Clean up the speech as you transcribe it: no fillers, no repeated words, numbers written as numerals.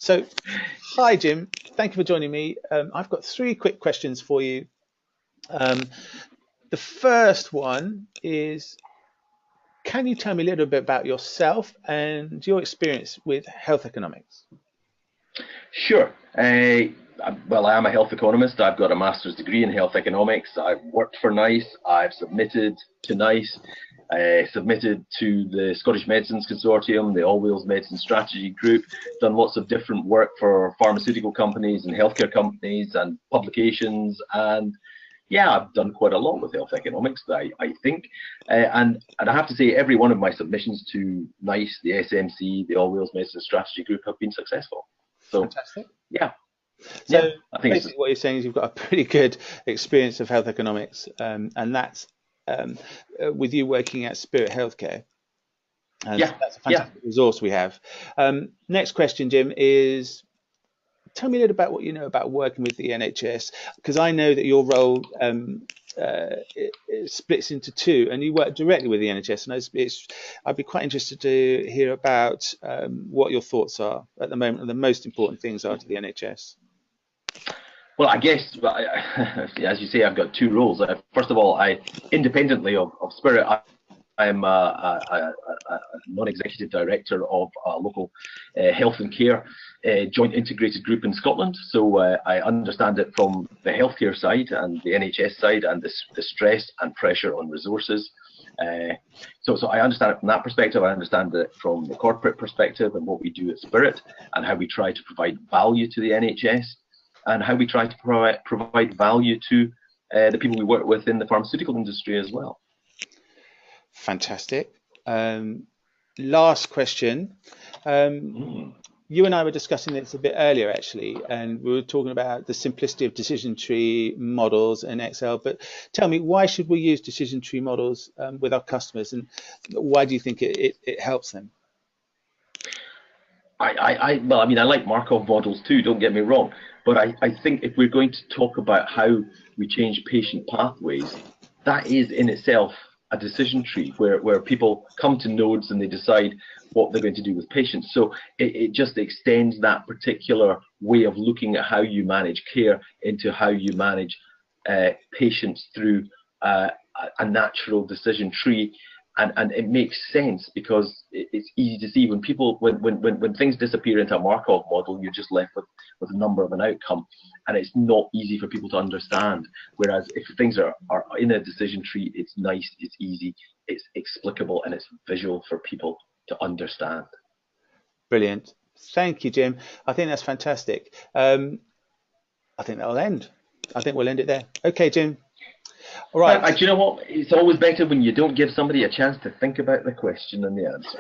So, hi Jim, thank you for joining me. I've got three quick questions for you. Um, the first one is, can you tell me a little bit about yourself and your experience with health economics? Sure. Well, I am a health economist. I've got a master's degree in health economics. I've worked for NICE. I've submitted to NICE, submitted to the Scottish Medicines Consortium, the All Wales Medicine Strategy Group, done lots of different work for pharmaceutical companies and healthcare companies and publications. And yeah, I've done quite a lot with health economics, I think. And I have to say, every one of my submissions to NICE, the SMC, the All Wales Medicine Strategy Group have been successful. So Fantastic. yeah, yeah, So I think it's basically, what you're saying is you've got a pretty good experience of health economics, and that's um, with you working at Spirit Healthcare, and so yeah, that's a yeah. fantastic resource we have. Next question, Jim, is tell me a little about what you know about working with the NHS, because I know that your role it splits into two, and you work directly with the NHS, and I'd be quite interested to hear about what your thoughts are at the moment, and the most important things are to the NHS. Well, I guess, as you say, I've got two roles. First of all, independently of Spirit, I'm a non-executive director of a local health and care joint integrated group in Scotland. So I understand it from the healthcare side and the NHS side, and the stress and pressure on resources. So I understand it from that perspective. I understand it from the corporate perspective and what we do at Spirit, and how we try to provide value to the NHS, and how we try to provide value to the people we work with in the pharmaceutical industry as well. Fantastic. Last question. You and I were discussing this a bit earlier, actually, and we were talking about the simplicity of decision tree models and Excel. But tell me, why should we use decision tree models with our customers, and why do you think it helps them? Well, I mean, I like Markov models too, don't get me wrong, but I think if we're going to talk about how we change patient pathways, that is in itself a decision tree where people come to nodes and they decide what they're going to do with patients. So it just extends that particular way of looking at how you manage care into how you manage patients through a natural decision tree. And it makes sense because it's easy to see when things disappear into a Markov model, you're just left with a number of an outcome, and it's not easy for people to understand. Whereas if things are in a decision tree, it's nice, it's easy, it's explicable, and it's visual for people to understand. Brilliant. Thank you, Jim. I think that's fantastic. I think that'll end. I think we'll end it there. Okay, Jim. All right. Do you know what? It's always better when you don't give somebody a chance to think about the question and the answer.